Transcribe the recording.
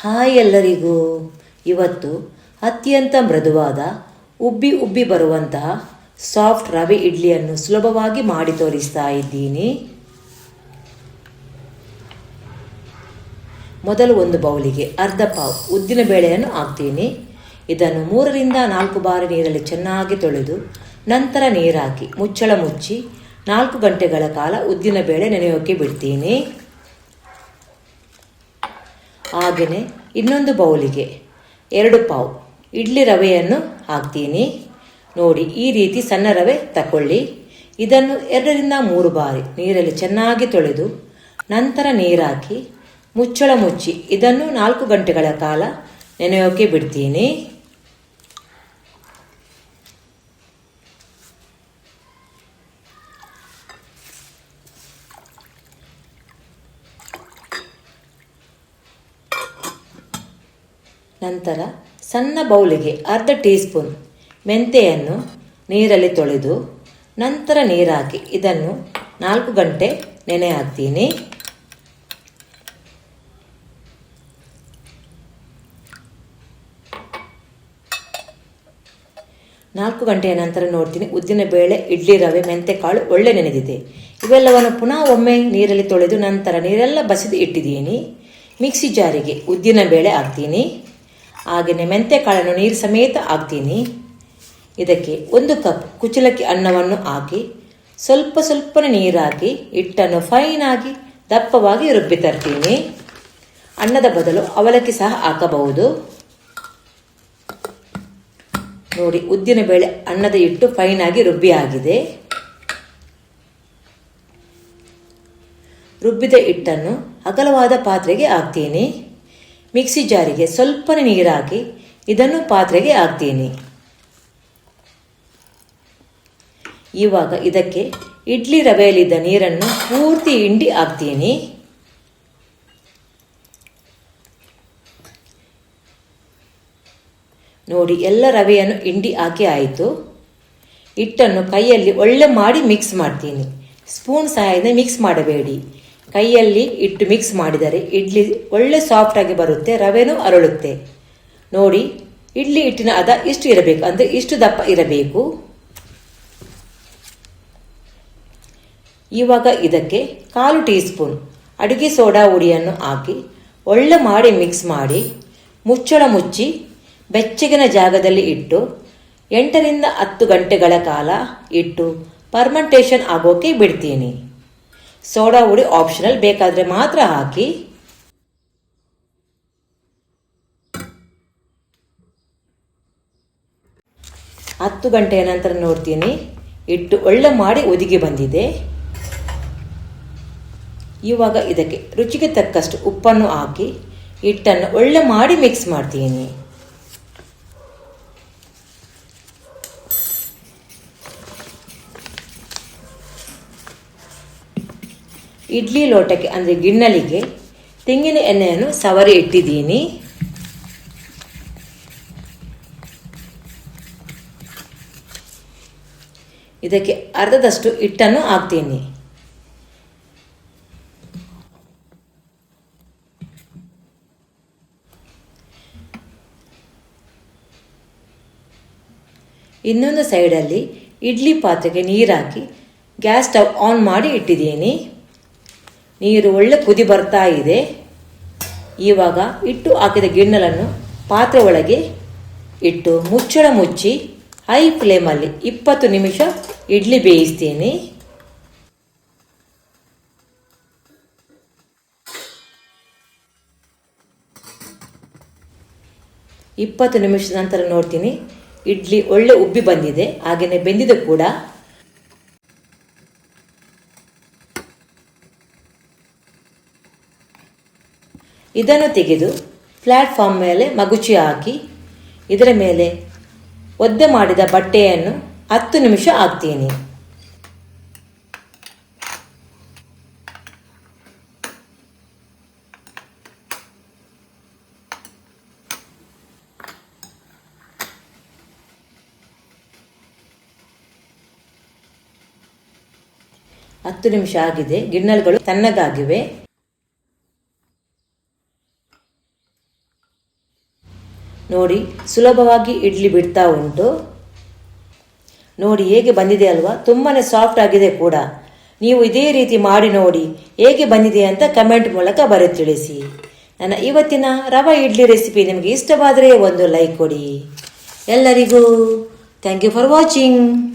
Hi ಎಲ್ಲರಿಗೂ. ಇವತ್ತು ಅತ್ಯಂತ ಮೃದುವಾದ ಉಬ್ಬಿ ಉಬ್ಬಿ ಬರುವಂತಹ ಸಾಫ್ಟ್ ರವೆ ಇಡ್ಲಿಯನ್ನು ಸುಲಭವಾಗಿ ಮಾಡಿ ತೋರಿಸ್ತಾ ಇದ್ದೀನಿ. ಮೊದಲು ಒಂದು ಬೌಲಿಗೆ ಅರ್ಧ ಪಾವು ಉದ್ದಿನ ಬೇಳೆಯನ್ನು ಹಾಕ್ತೀನಿ. ಇದನ್ನು 3-4 ಬಾರಿ ನೀರಲ್ಲಿ ಚೆನ್ನಾಗಿ ತೊಳೆದು ನಂತರ ನೀರು ಹಾಕಿ ಮುಚ್ಚಳ ಮುಚ್ಚಿ 4 ಗಂಟೆಗಳ ಕಾಲ ಉದ್ದಿನ ಬೇಳೆ ನೆನೆಯೋಕೆ ಬಿಡ್ತೀನಿ. ಹಾಗೆಯೇ ಇನ್ನೊಂದು ಬೌಲಿಗೆ 2 ಪಾವು ಇಡ್ಲಿ ರವೆಯನ್ನು ಹಾಕ್ತೀನಿ. ನೋಡಿ, ಈ ರೀತಿ ಸಣ್ಣ ರವೆ ತಗೊಳ್ಳಿ. ಇದನ್ನು 2-3 ಬಾರಿ ನೀರಲ್ಲಿ ಚೆನ್ನಾಗಿ ತೊಳೆದು ನಂತರ ನೀರು ಹಾಕಿ ಮುಚ್ಚಳ ಮುಚ್ಚಿ ಇದನ್ನು 4 ಗಂಟೆಗಳ ಕಾಲ ನೆನೆಯೋಕೆ ಬಿಡ್ತೀನಿ. ನಂತರ ಸಣ್ಣ ಬೌಲಿಗೆ ಅರ್ಧ ಟೀ ಸ್ಪೂನ್ ಮೆಂತೆಯನ್ನು ನೀರಲ್ಲಿ ತೊಳೆದು ನಂತರ ನೀರು ಹಾಕಿ ಇದನ್ನು 4 ಗಂಟೆ ನೆನೆ ಹಾಕ್ತೀನಿ. 4 ಗಂಟೆಯ ನಂತರ ನೋಡ್ತೀನಿ, ಉದ್ದಿನ ಬೇಳೆ, ಇಡ್ಲಿ ರವೆ, ಮೆಂತೆ ಕಾಳು ಒಳ್ಳೆ ನೆನೆದಿದೆ. ಇವೆಲ್ಲವನ್ನು ಪುನಃ ಒಮ್ಮೆ ನೀರಲ್ಲಿ ತೊಳೆದು ನಂತರ ನೀರೆಲ್ಲ ಬಸಿದು ಇಟ್ಟಿದ್ದೀನಿ. ಮಿಕ್ಸಿ ಜಾರಿಗೆ ಉದ್ದಿನ ಬೇಳೆ ಹಾಕ್ತೀನಿ. ಹಾಗೆಯೇ ಮೆಂತೆ ಕಾಳನ್ನು ನೀರು ಸಮೇತ ಹಾಕ್ತೀನಿ. ಇದಕ್ಕೆ 1 ಕಪ್ ಕುಚ್ಚಲಕ್ಕಿ ಅನ್ನವನ್ನು ಹಾಕಿ ಸ್ವಲ್ಪನೇ ನೀರು ಹಾಕಿ ಹಿಟ್ಟನ್ನು ಫೈನಾಗಿ ದಪ್ಪವಾಗಿ ರುಬ್ಬಿ ತರ್ತೀನಿ. ಅನ್ನದ ಬದಲು ಅವಲಕ್ಕಿ ಸಹ ಹಾಕಬಹುದು. ನೋಡಿ, ಉದ್ದಿನ ಬೇಳೆ ಅನ್ನದ ಹಿಟ್ಟು ಫೈನಾಗಿ ರುಬ್ಬಿ ಆಗಿದೆ. ರುಬ್ಬಿದ ಹಿಟ್ಟನ್ನು ಅಗಲವಾದ ಪಾತ್ರೆಗೆ ಹಾಕ್ತೀನಿ. ಮಿಕ್ಸಿ ಜಾರಿಗೆ ಸ್ವಲ್ಪನೇ ನೀರು ಹಾಕಿ ಇದನ್ನು ಪಾತ್ರೆಗೆ ಹಾಕ್ತೀನಿ. ಇವಾಗ ಇದಕ್ಕೆ ಇಡ್ಲಿ ರವೆಯಲ್ಲಿದ್ದ ನೀರನ್ನು ಪೂರ್ತಿ ಹಿಂಡಿ ಹಾಕ್ತೀನಿ. ನೋಡಿ, ಎಲ್ಲ ರವೆಯನ್ನು ಹಿಂಡಿ ಹಾಕಿ ಆಯಿತು. ಹಿಟ್ಟನ್ನು ಕೈಯಲ್ಲಿ ಒಳ್ಳೆ ಮಾಡಿ ಮಿಕ್ಸ್ ಮಾಡ್ತೀನಿ. ಸ್ಪೂನ್ ಸಹಾಯದಿಂದ ಮಿಕ್ಸ್ ಮಾಡಬೇಡಿ. ಕೈಯಲ್ಲಿ ಇಟ್ಟು ಮಿಕ್ಸ್ ಮಾಡಿದರೆ ಇಡ್ಲಿ ಒಳ್ಳೆ ಸಾಫ್ಟಾಗಿ ಬರುತ್ತೆ, ರವೆನೂ ಅರಳುತ್ತೆ. ನೋಡಿ, ಇಡ್ಲಿ ಹಿಟ್ಟಿನ ಹದ ಇಷ್ಟು ಇರಬೇಕು, ಅಂದರೆ ಇಷ್ಟು ದಪ್ಪ ಇರಬೇಕು. ಇವಾಗ ಇದಕ್ಕೆ 1/4 ಟೀ ಸ್ಪೂನ್ ಅಡುಗೆ ಸೋಡಾ ಹುಡಿಯನ್ನು ಹಾಕಿ ಒಳ್ಳೆ ಮಾಡಿ ಮಿಕ್ಸ್ ಮಾಡಿ ಮುಚ್ಚಳ ಮುಚ್ಚಿ ಬೆಚ್ಚಗಿನ ಜಾಗದಲ್ಲಿ ಇಟ್ಟು 8-10 ಗಂಟೆಗಳ ಕಾಲ ಇಟ್ಟು ಫರ್ಮೆಂಟೇಷನ್ ಆಗೋಕೆ ಬಿಡ್ತೀನಿ. ಸೋಡಾ ಹುಡಿ ಆಪ್ಷನಲ್, ಬೇಕಾದರೆ ಮಾತ್ರ ಹಾಕಿ. ಹತ್ತು ಗಂಟೆಯ ನಂತರ ನೋಡ್ತೀನಿ, ಹಿಟ್ಟು ಒಳ್ಳೆ ಮಾಡಿ ಒದಿಗಿ ಬಂದಿದೆ. ಇವಾಗ ಇದಕ್ಕೆ ರುಚಿಗೆ ತಕ್ಕಷ್ಟು ಉಪ್ಪನ್ನು ಹಾಕಿ ಹಿಟ್ಟನ್ನು ಒಳ್ಳೆ ಮಾಡಿ ಮಿಕ್ಸ್ ಮಾಡ್ತೀನಿ. ಇಡ್ಲಿ ಲೋಟಕ್ಕೆ ಅಂದರೆ ಗಿಣ್ಣಲಿಗೆ ತೆಂಗಿನ ಎಣ್ಣೆಯನ್ನು ಸವರಿ ಇಟ್ಟಿದ್ದೀನಿ. ಇದಕ್ಕೆ ಅರ್ಧದಷ್ಟು ಹಿಟ್ಟನ್ನು ಹಾಕ್ತೀನಿ. ಇನ್ನೊಂದು ಸೈಡಲ್ಲಿ ಇಡ್ಲಿ ಪಾತ್ರೆಗೆ ನೀರು ಹಾಕಿ ಗ್ಯಾಸ್ ಸ್ಟವ್ ಆನ್ ಮಾಡಿ ಇಟ್ಟಿದ್ದೀನಿ. ನೀರು ಒಳ್ಳೆ ಕುದಿ ಬರ್ತಾ ಇದೆ. ಇವಾಗ ಹಿಟ್ಟು ಹಾಕಿದ ಗಿಣ್ಣಲನ್ನು ಪಾತ್ರೆ ಒಳಗೆ ಇಟ್ಟು ಮುಚ್ಚಳ ಮುಚ್ಚಿ ಹೈ ಫ್ಲೇಮಲ್ಲಿ 20 ನಿಮಿಷ ಇಡ್ಲಿ ಬೇಯಿಸ್ತೀನಿ. 20 ನಿಮಿಷದ ನಂತರ ನೋಡ್ತೀನಿ, ಇಡ್ಲಿ ಒಳ್ಳೆ ಉಬ್ಬಿ ಬಂದಿದೆ, ಹಾಗೆಯೇ ಬೆಂದಿದೆ ಕೂಡ. ಇದನ್ನು ತೆಗೆದು ಪ್ಲಾಟ್ಫಾರ್ಮ್ ಮೇಲೆ ಮಗುಚಿ ಹಾಕಿ ಇದರ ಮೇಲೆ ಒದ್ದೆ ಮಾಡಿದ ಬಟ್ಟೆಯನ್ನು 10 ನಿಮಿಷ ಹಾಕ್ತೀನಿ. ಹತ್ತು ನಿಮಿಷ ಆಗಿದೆ. ಗಿಣ್ಣಲುಗಳು ತಣ್ಣಗಾಗಿವೆ. ನೋಡಿ ಸುಲಭವಾಗಿ ಇಡ್ಲಿ ಬಿಡ್ತಾ ಉಂಟು. ನೋಡಿ ಹೇಗೆ ಬಂದಿದೆ ಅಲ್ವಾ, ತುಂಬಾ ಸಾಫ್ಟ್ ಆಗಿದೆ ಕೂಡ. ನೀವು ಇದೇ ರೀತಿ ಮಾಡಿ ನೋಡಿ ಹೇಗೆ ಬಂದಿದೆ ಅಂತ ಕಮೆಂಟ್ ಮೂಲಕ ಬರೆದು ತಿಳಿಸಿ. ನನ್ನ ಇವತ್ತಿನ ರವೆ ಇಡ್ಲಿ ರೆಸಿಪಿ ನಿಮಗೆ ಇಷ್ಟವಾದರೆ ಒಂದು ಲೈಕ್ ಕೊಡಿ. ಎಲ್ಲರಿಗೂ ಥ್ಯಾಂಕ್ ಯು ಫಾರ್ ವಾಚಿಂಗ್.